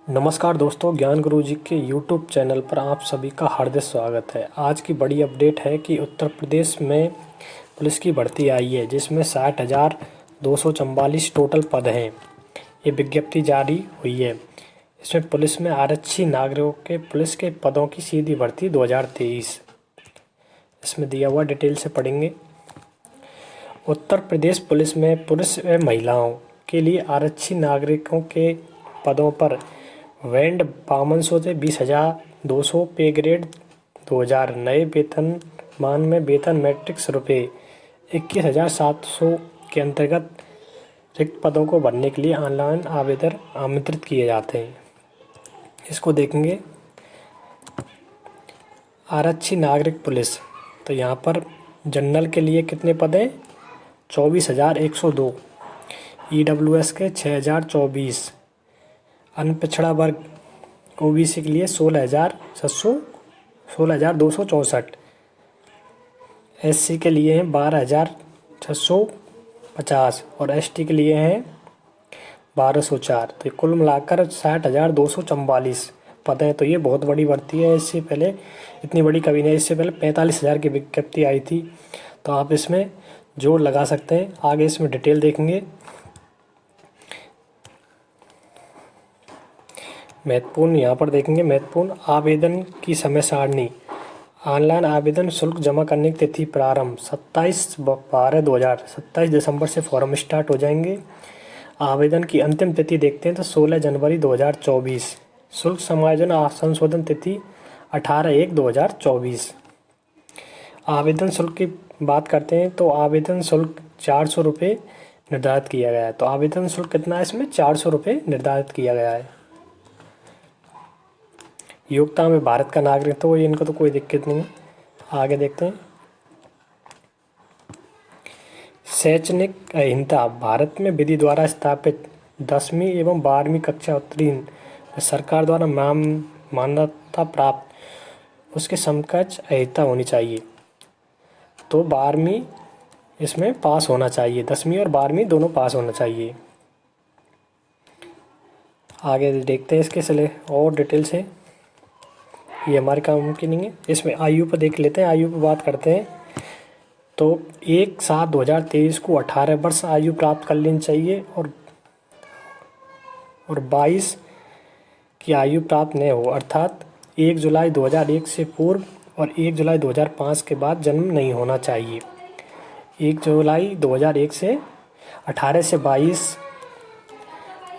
नमस्कार दोस्तों, ज्ञान गुरु जी के यूट्यूब चैनल पर आप सभी का हार्दिक स्वागत है। आज की बड़ी अपडेट है कि उत्तर प्रदेश में पुलिस की भर्ती आई है, जिसमें 60,244 टोटल पद हैं। ये विज्ञप्ति जारी हुई है। इसमें पुलिस में आरक्षी नागरिकों के पुलिस के पदों की सीधी भर्ती 2023 इसमें दिया हुआ, डिटेल से पढ़ेंगे। उत्तर प्रदेश पुलिस में पुरुष व महिलाओं के लिए आरक्षी नागरिकों के पदों पर बैंड 5200 से 20,200 पे ग्रेड 2000 नए वेतनमान में वेतन मैट्रिक्स रुपये 21,700 के अंतर्गत रिक्त पदों को भरने के लिए ऑनलाइन आवेदन आमंत्रित किए जाते हैं। इसको देखेंगे। आरक्षी नागरिक पुलिस, तो यहाँ पर जनरल के लिए कितने पद हैं? 24,102, EWS के 6,024, अनपिछड़ा वर्ग OBC के लिए 16,264, SC के लिए हैं 12,650 और ST के लिए हैं 1,204। तो कुल मिलाकर 60,244 पद हैं। तो ये बहुत बड़ी भर्ती है। इससे पहले इतनी बड़ी कभी नहीं, इससे पहले 45,000 की विज्ञप्ति आई थी। तो आप इसमें जोड़ लगा सकते हैं। आगे इसमें डिटेल देखेंगे। महत्वपूर्ण यहाँ पर देखेंगे, महत्वपूर्ण आवेदन की समय सारणी। ऑनलाइन आवेदन शुल्क जमा करने की तिथि प्रारंभ 27/12/2000, 27 दिसंबर से फॉर्म स्टार्ट हो जाएंगे। आवेदन की अंतिम तिथि देखते हैं तो 16 जनवरी 2024। शुल्क समायोजन संशोधन तिथि 18/1/2024। आवेदन शुल्क की बात करते हैं तो आवेदन शुल्क 400 रुपये निर्धारित किया गया है। तो आवेदन शुल्क कितना है? इसमें 400 रुपये निर्धारित किया गया है। योग्यता में भारत का नागरिक, तो इनको तो कोई दिक्कत नहीं है। आगे देखते हैं। शैक्षणिक अहिंसा, भारत में विधि द्वारा स्थापित 10वीं एवं 12वीं कक्षा उत्तीर्ण सरकार द्वारा मान्यता प्राप्त उसके समकक्ष अहिंसा होनी चाहिए। तो 12वीं इसमें पास होना चाहिए, 10वीं और 12वीं दोनों पास होना चाहिए। आगे देखते हैं इसके सिले और डिटेल से। ये हमारे काम मुमकिन नहीं है। इसमें आयु पर देख लेते हैं। आयु पर बात करते हैं तो 1/7/2023 को 18 वर्ष आयु प्राप्त कर लेनी चाहिए और 22 की आयु प्राप्त नहीं हो, अर्थात 1 जुलाई 2001 से पूर्व और 1 जुलाई 2005 के बाद जन्म नहीं होना चाहिए। 1 जुलाई 2001 से 18 से 22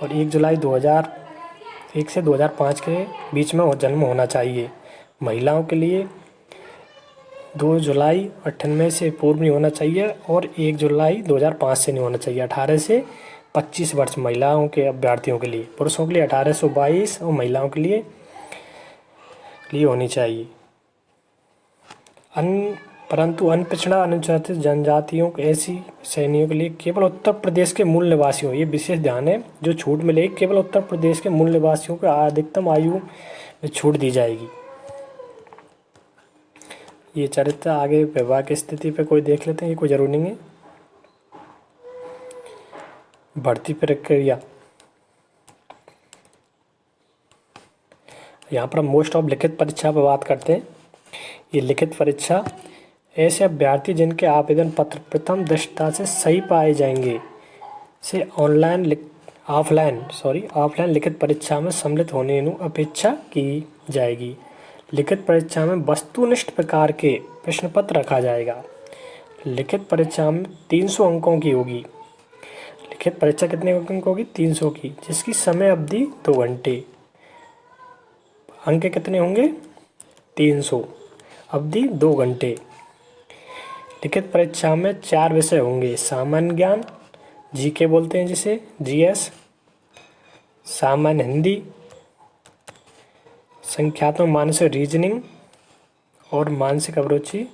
और 1 जुलाई 2001 से 2005 के बीच में जन्म होना चाहिए। महिलाओं के लिए 2 जुलाई 98 से पूर्व नहीं होना चाहिए और 1 जुलाई 2005 से नहीं होना चाहिए। 18 से 25 वर्ष महिलाओं के अभ्यर्थियों के लिए। पुरुषों के लिए 18 से 22 और महिलाओं के लिए होनी चाहिए। परंतु अनपिछड़ा अनुसूचित जनजातियों ऐसी श्रेणियों के लिए केवल उत्तर प्रदेश के मूल निवासियों, ये विशेष ध्यान है, जो छूट मिलेगी केवल उत्तर प्रदेश के मूल निवासियों को अधिकतम आयु में छूट दी जाएगी। ये चरित्र आगे विवाह की स्थिति पे कोई देख लेते हैं, ये कोई जरूरी नहीं है। भर्ती प्रक्रिया, यहाँ पर हम मोस्ट ऑफ लिखित परीक्षा पर बात करते हैं। ये लिखित परीक्षा ऐसे अभ्यर्थी जिनके आवेदन पत्र प्रथम दृष्टया से सही पाए जाएंगे से ऑफलाइन लिखित परीक्षा में सम्मिलित होने हेतु अपेक्षा की जाएगी। लिखित परीक्षा में वस्तुनिष्ठ प्रकार के प्रश्न पत्र रखा जाएगा। लिखित परीक्षा में 300 अंकों की होगी। लिखित परीक्षा कितने अंकों की होगी? 300 की, जिसकी समय अवधि 2 घंटे। अंक कितने होंगे? 300, अवधि 2 घंटे। लिखित परीक्षा में 4 विषय होंगे। सामान्य ज्ञान, जीके बोलते हैं जिसे, जीएस, सामान्य हिंदी, संख्यात्मक मानसिक रीजनिंग और मानसिक अभिरुचि।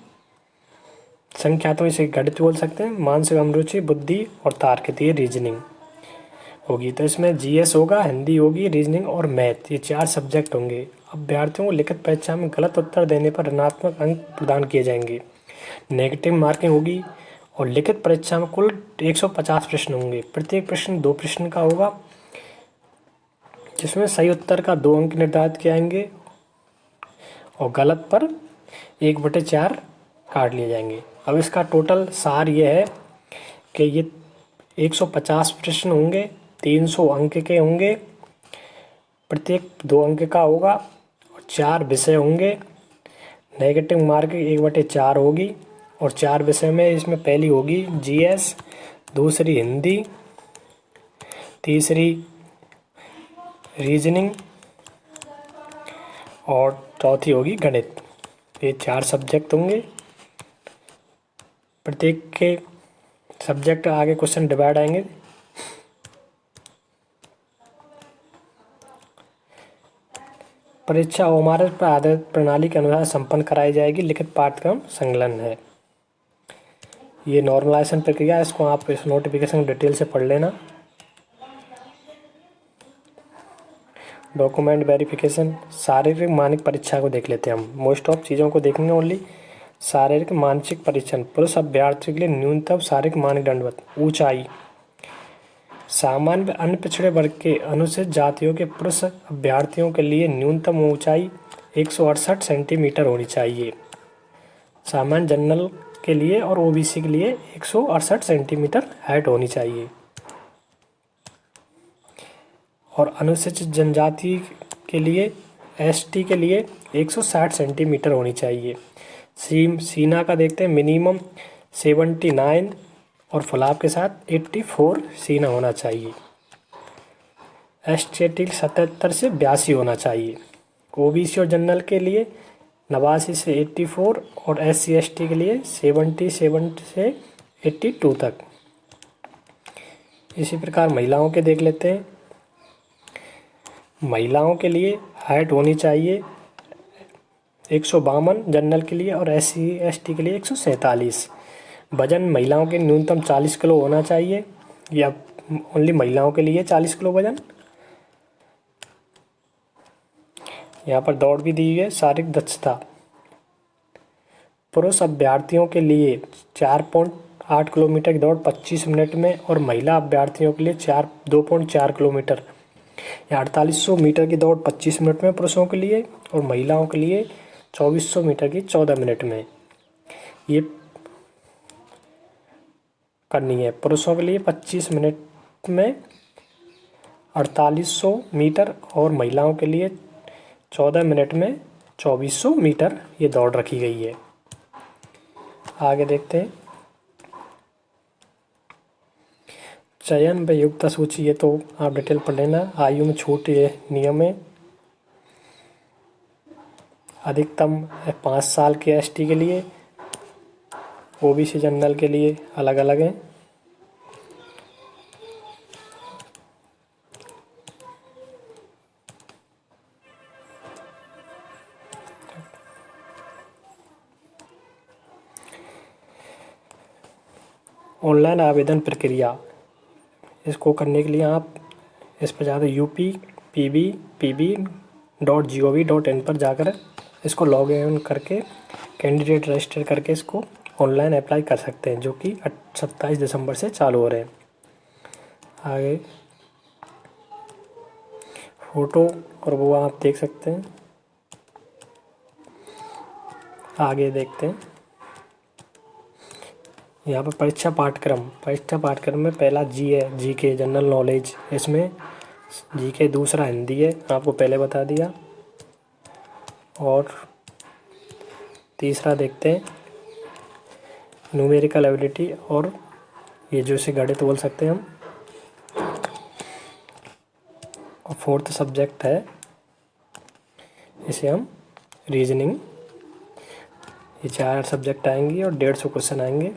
संख्यात्मक इसे गणित बोल सकते हैं, मानसिक अभिरुचि, बुद्धि और तार्किक, ये रीजनिंग होगी। तो इसमें जीएस होगा, हिंदी होगी, रीजनिंग और मैथ, ये 4 सब्जेक्ट होंगे। अभ्यर्थियों को लिखित परीक्षा में गलत उत्तर देने पर ऋणात्मक अंक प्रदान किए जाएंगे। नेगेटिव मार्किंग होगी और लिखित परीक्षा में कुल 150 प्रश्न होंगे। प्रत्येक प्रश्न 2 प्रश्न का होगा। जिसमें सही उत्तर का 2 अंक निर्धारित किए जाएंगे और गलत पर 1/4 काट लिए जाएंगे। अब इसका टोटल सार ये है कि ये 150 प्रश्न होंगे, 300 अंक के होंगे, प्रत्येक 2 अंक का होगा और 4 विषय होंगे। नेगेटिव मार्किंग 1/4 होगी और 4 विषय में इसमें पहली होगी जीएस, दूसरी हिंदी, तीसरी रीजनिंग और चौथी होगी गणित। ये 4 सब्जेक्ट होंगे। प्रत्येक के सब्जेक्ट आगे क्वेश्चन डिवाइड आएंगे। परीक्षा ओएमआरएस पर आधारित प्रणाली के अनुसार संपन्न कराई जाएगी। लिखित पाठ्यक्रम संकलन है। ये नॉर्मलाइजेशन प्रक्रिया है, इसको आप इस नोटिफिकेशन डिटेल से पढ़ लेना। डॉक्यूमेंट वेरिफिकेशन, शारीरिक मानसिक परीक्षा को देख लेते हैं हम। मोस्ट ऑफ चीज़ों को देखेंगे ओनली। शारीरिक मानसिक परीक्षण, पुरुष अभ्यर्थियों के लिए न्यूनतम शारीरिक मानदंड, ऊंचाई। सामान्य व अन्य पिछड़े वर्ग के अनुसूचित जातियों के पुरुष अभ्यर्थियों के लिए न्यूनतम ऊंचाई 168 सेंटीमीटर होनी चाहिए। सामान्य जनरल के लिए और ओबीसी के लिए 168 सेंटीमीटर हाइट होनी चाहिए और अनुसूचित जनजाति के लिए एसटी के लिए 160 सेंटीमीटर होनी चाहिए। सीना का देखते हैं, मिनिमम 79 और फुलाव के साथ 84 सीना होना चाहिए। एसटी 77 से 82 होना चाहिए। ओबीसी और जनरल के लिए 89 से 84 और SC ST के लिए 77 से 82 तक। इसी प्रकार महिलाओं के देख लेते हैं। महिलाओं के लिए हाइट होनी चाहिए 152 जनरल के लिए और SC ST के लिए 147। वजन महिलाओं के न्यूनतम 40 किलो होना चाहिए या ओनली महिलाओं के लिए 40 किलो वजन। यहाँ पर दौड़ भी दी है। शारीरिक दक्षता, पुरुष अभ्यर्थियों के लिए 4.8 किलोमीटर की दौड़ 25 मिनट में और महिला अभ्यर्थियों के लिए 2.4 किलोमीटर या 4800 मीटर की दौड़ 25 मिनट में पुरुषों के लिए और महिलाओं के लिए 2400 मीटर की 14 मिनट में ये करनी है। पुरुषों के लिए 25 मिनट में 4800 मीटर और महिलाओं के लिए 14 मिनट में 2400 मीटर ये दौड़ रखी गई है। आगे देखते हैं। चयन व योग्यता सूची, ये तो आप डिटेल पढ़ लेना। आयु में छूट ये नियम है। अधिकतम 5 साल के एसटी के लिए, ओबीसी जनरल के लिए अलग अलग है। ऑनलाइन आवेदन प्रक्रिया, इसको करने के लिए आप इस पर जाकर upbpb.gov.in पर जाकर इसको लॉग इन करके कैंडिडेट रजिस्टर करके इसको ऑनलाइन अप्लाई कर सकते हैं, जो कि 27 दिसंबर से चालू हो रहे हैं। आगे फ़ोटो और वो आप देख सकते हैं। आगे देखते हैं। यहाँ पर परीक्षा पाठ्यक्रम में पहला जी है, जीके जनरल नॉलेज। इसमें जीके, दूसरा हिंदी है, आपको पहले बता दिया। और तीसरा देखते हैं न्यूमेरिकल एबिलिटी, और ये जो इसे गणित बोल सकते हैं हम। और फोर्थ सब्जेक्ट है, इसे हम रीजनिंग। ये 4 सब्जेक्ट आएंगे और 150 क्वेश्चन आएंगे।